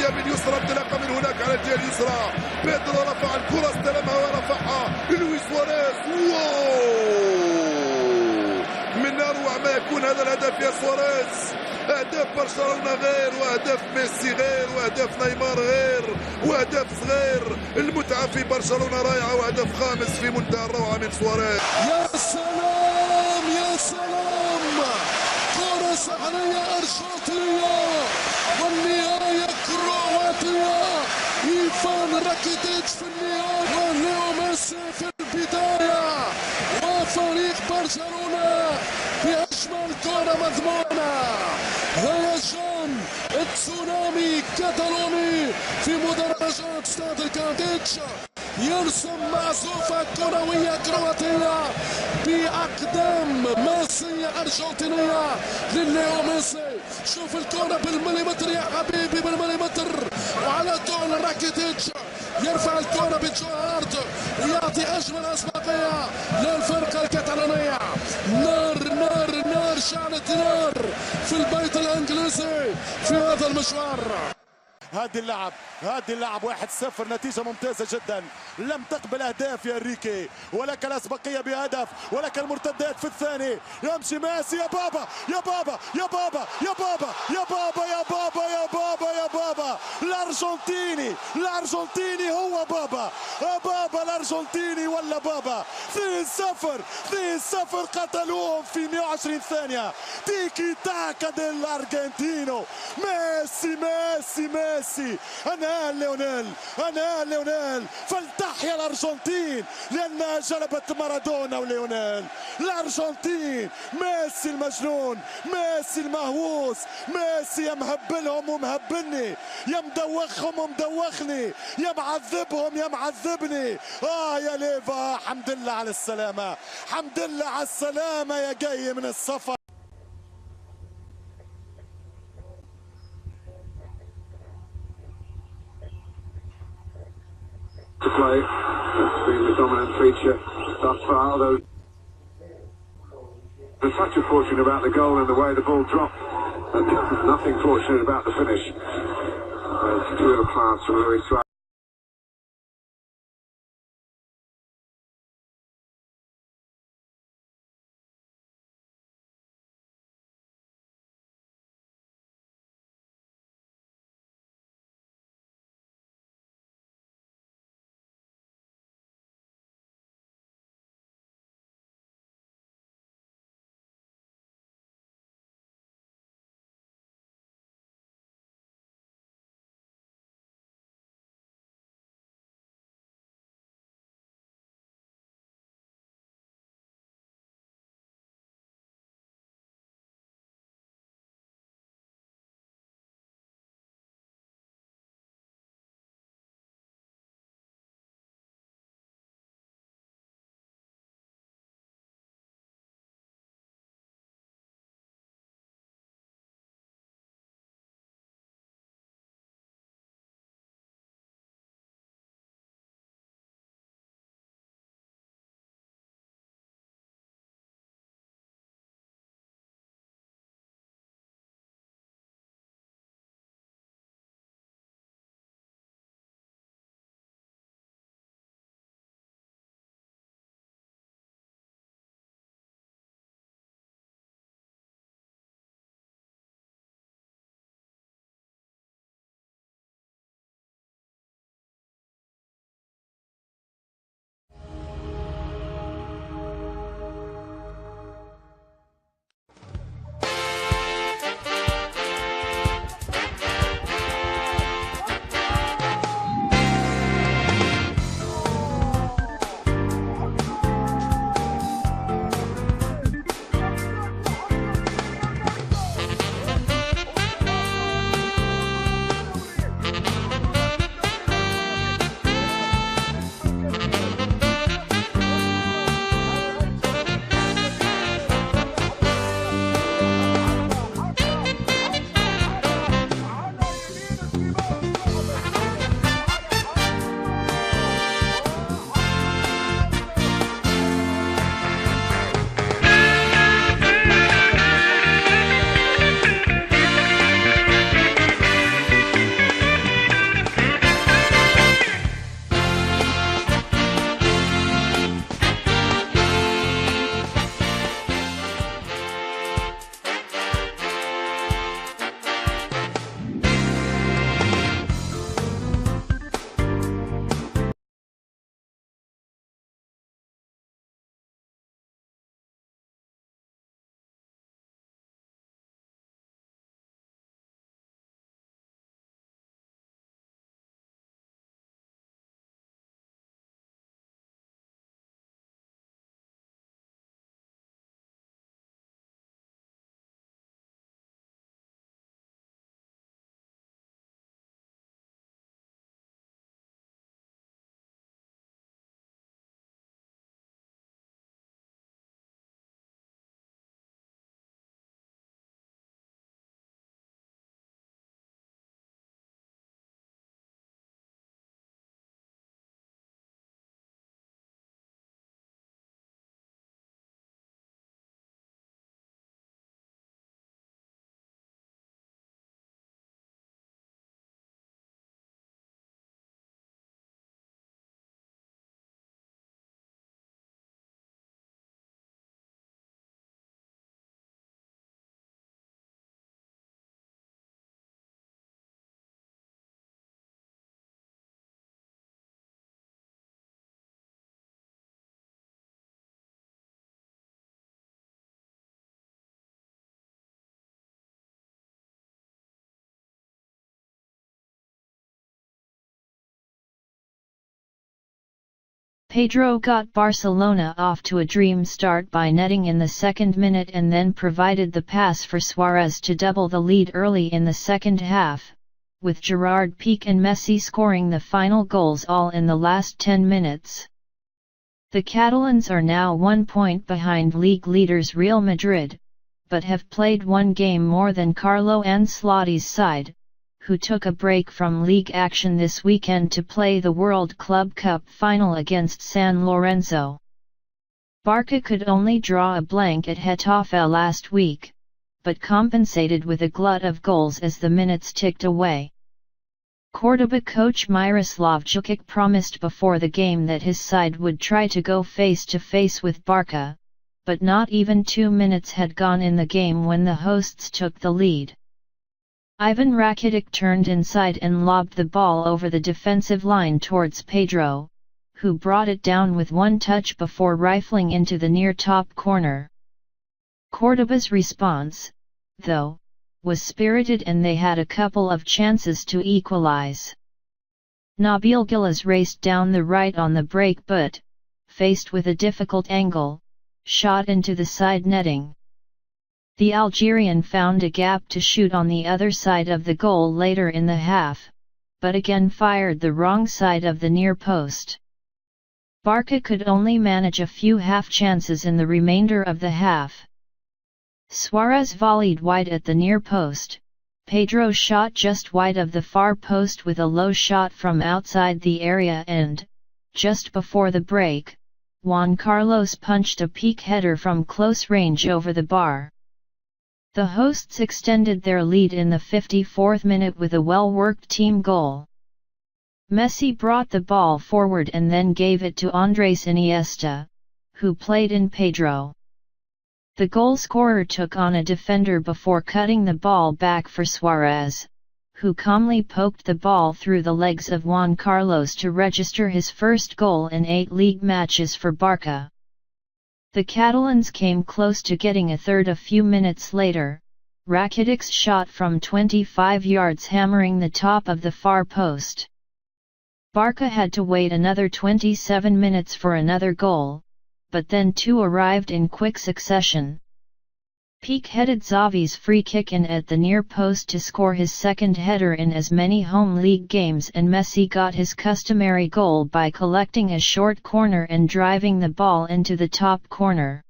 الرأسية باليسرى انطلاقة من هناك على الجهة اليسرى. بيدرو رفع الكرة استلمها ورفعها لويس سواريز. من أروع ما يكون هذا الهدف يا سواريز. أهداف برشلونة غير، وأهداف ميسي غير، وأهداف نيمار غير، وأهداف صغير. المتعة في برشلونة رائعة، وهدف خامس في منتهى الروعة من سواريز. يا سلام يا سلام، كرة سحرية أرجنتينية والنهاية كرواتية. إيفان راكيتيتش في النهاية وليو ميسي في البداية، وفريق برشلونة بأجمل كرة مضمونة. هيجان التسونامي كاتالوني في مدرجات استاد الكانديتش يرسم معزوفة كروية كرواتية بأقدام ميسي أرجنتينية لليو ميسي. شوف الكرة بالمليمتر يا حبيبي، بالمليمتر، وعلى طول راكيتيتش يرفع الكرة بجهارد ويعطي أجمل أسبقية للفرقة الكتالونية. نار نار نار، شعلة نار في البيت الإنجليزي في هذا المشوار. هذه اللعب 1-0، نتيجة ممتازة جدا. لم تقبل أهداف يا انريكي، ولك الأسبقية بهدف، ولك المرتدات في الثاني. يمشي ميسي، يا بابا يا بابا يا بابا يا بابا يا بابا يا بابا يا بابا يا بابا. الأرجنتيني هو بابا. بابا الأرجنتيني ولا بابا. 2-0 قتلوهم في 120 ثانية. تيكي تاكا ديل أرجنتينو. ميسي أنا ليونيل فلتحيا الأرجنتين لأنها جلبت مارادونا وليونيل. الأرجنتين، ميسي المجنون، ميسي المهووس، ميسي يا مهبلهم ومهبلني، يا مدوخهم ومدوخني، يا معذبهم يا معذبني. يا ليفا، حمد لله على السلامة، حمد لله على السلامة يا جاي من السفر. To play. That's been the dominant feature thus far, although there's such a fortune about the goal and the way the ball dropped, and nothing fortunate about the finish. It's pure class from Luis Suarez. Pedro got Barcelona off to a dream start by netting in the second minute and then provided the pass for Suarez to double the lead early in the second half, with Gerard Piqué and Messi scoring the final goals all in the last 10 minutes. The Catalans are now 1 point behind league leaders Real Madrid, but have played one game more than Carlo Ancelotti's side, who took a break from league action this weekend to play the World Club Cup final against San Lorenzo. Barca could only draw a blank at Getafe last week, but compensated with a glut of goals as the minutes ticked away. Cordoba coach Miroslav Jukic promised before the game that his side would try to go face-to-face with Barca, but not even 2 minutes had gone in the game when the hosts took the lead. Ivan Rakitic turned inside and lobbed the ball over the defensive line towards Pedro, who brought it down with one touch before rifling into the near top corner. Cordoba's response, though, was spirited and they had a couple of chances to equalize. Nabil Gillas raced down the right on the break but, faced with a difficult angle, shot into the side netting. The Algerian found a gap to shoot on the other side of the goal later in the half, but again fired the wrong side of the near post. Barca could only manage a few half chances in the remainder of the half. Suarez volleyed wide at the near post, Pedro shot just wide of the far post with a low shot from outside the area and, just before the break, Juan Carlos punched a peak header from close range over the bar. The hosts extended their lead in the 54th minute with a well-worked team goal. Messi brought the ball forward and then gave it to Andres Iniesta, who played in Pedro. The goal scorer took on a defender before cutting the ball back for Suarez, who calmly poked the ball through the legs of Juan Carlos to register his first goal in 8 league matches for Barca. The Catalans came close to getting a third a few minutes later, Rakitic's shot from 25 yards hammering the top of the far post. Barca had to wait another 27 minutes for another goal, but then 2 arrived in quick succession. Piqué headed Xavi's free kick in at the near post to score his second header in as many home league games, and Messi got his customary goal by collecting a short corner and driving the ball into the top corner.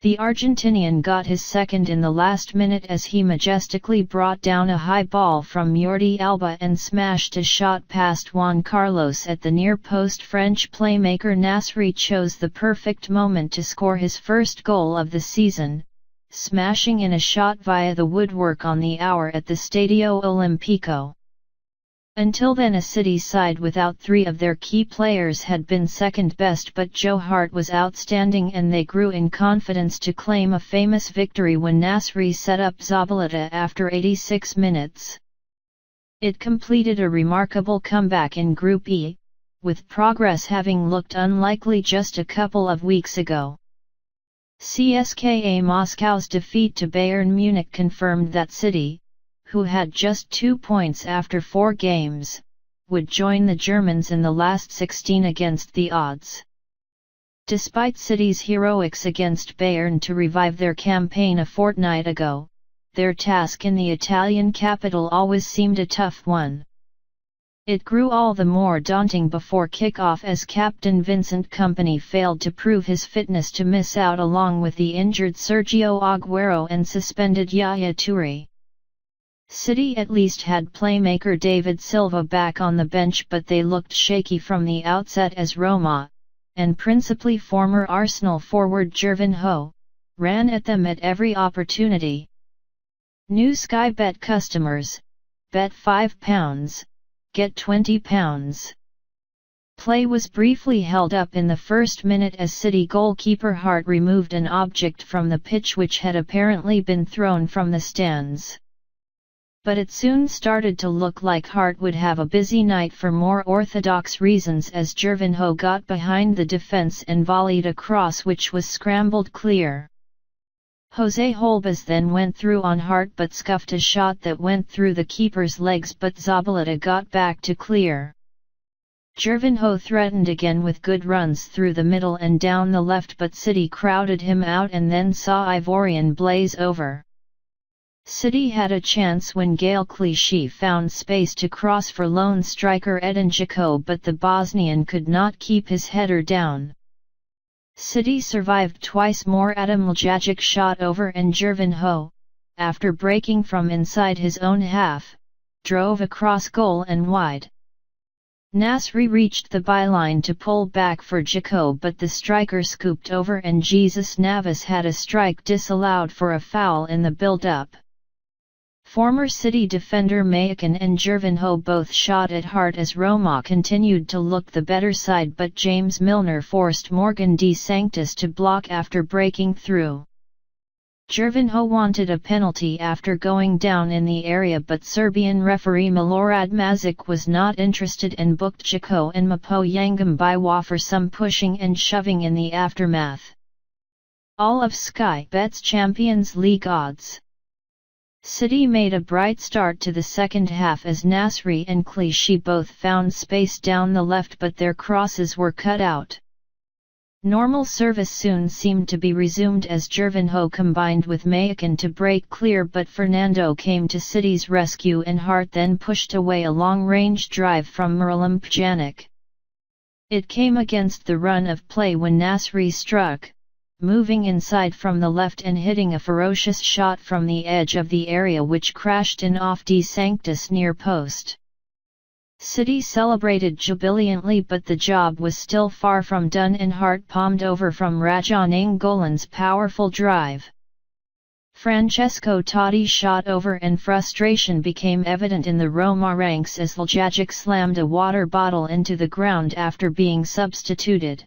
The Argentinian got his second in the last minute as he majestically brought down a high ball from Jordi Alba and smashed a shot past Juan Carlos at the near post. French playmaker Nasri chose the perfect moment to score his first goal of the season, smashing in a shot via the woodwork on the hour at the Stadio Olimpico. Until then a City side without 3 of their key players had been second best, but Joe Hart was outstanding and they grew in confidence to claim a famous victory when Nasri set up Zabaleta after 86 minutes. It completed a remarkable comeback in Group E, with progress having looked unlikely just a couple of weeks ago. CSKA Moscow's defeat to Bayern Munich confirmed that City, who had just 2 points after 4 games, would join the Germans in the last 16 against the odds. Despite City's heroics against Bayern to revive their campaign a fortnight ago, their task in the Italian capital always seemed a tough one. It grew all the more daunting before kick-off as captain Vincent Kompany failed to prove his fitness to miss out along with the injured Sergio Aguero and suspended Yaya Toure. City at least had playmaker David Silva back on the bench, but they looked shaky from the outset as Roma, and principally former Arsenal forward Gervinho, ran at them at every opportunity. New Sky Bet customers, bet £5. Get £20. Play was briefly held up in the first minute as City goalkeeper Hart removed an object from the pitch which had apparently been thrown from the stands. But it soon started to look like Hart would have a busy night for more orthodox reasons as Gervinho got behind the defence and volleyed a cross which was scrambled clear. Jose Holbas then went through on Hart but scuffed a shot that went through the keeper's legs, but Zabaleta got back to clear. Gervinho threatened again with good runs through the middle and down the left, but City crowded him out and then saw Ivorian blaze over. City had a chance when Gaël Clichy found space to cross for lone striker Edin Dzeko, but the Bosnian could not keep his header down. City survived twice more. Adam Ljajic shot over and Gervinho, after breaking from inside his own half, drove across goal and wide. Nasri reached the byline to pull back for Dzeko, but the striker scooped over and Jesus Navas had a strike disallowed for a foul in the build-up. Former City defender Maicon and Gervinho both shot at heart as Roma continued to look the better side, but James Milner forced Morgan de Sanctis to block after breaking through. Gervinho wanted a penalty after going down in the area, but Serbian referee Milorad Mazic was not interested and booked Dzeko and Mapo Yangam for some pushing and shoving in the aftermath. All of Sky Bet's Champions League odds. City made a bright start to the second half as Nasri and Clichy both found space down the left, but their crosses were cut out. Normal service soon seemed to be resumed as Gervinho combined with Maicon to break clear, but Fernando came to City's rescue and Hart then pushed away a long-range drive from Miralem Pjanic. It came against the run of play when Nasri struck, moving inside from the left and hitting a ferocious shot from the edge of the area which crashed in off De Sanctis near post. City celebrated jubilantly, but the job was still far from done and Hart palmed over from Rajan Angolan's powerful drive. Francesco Totti shot over and frustration became evident in the Roma ranks as Ljajic slammed a water bottle into the ground after being substituted.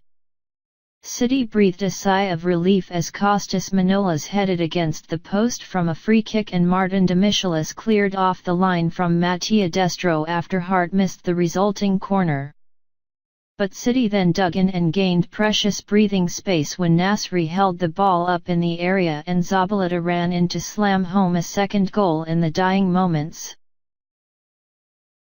City breathed a sigh of relief as Kostas Manolas headed against the post from a free kick and Martin de Michelis cleared off the line from Mattia Destro after Hart missed the resulting corner. But City then dug in and gained precious breathing space when Nasri held the ball up in the area and Zabaleta ran in to slam home a second goal in the dying moments.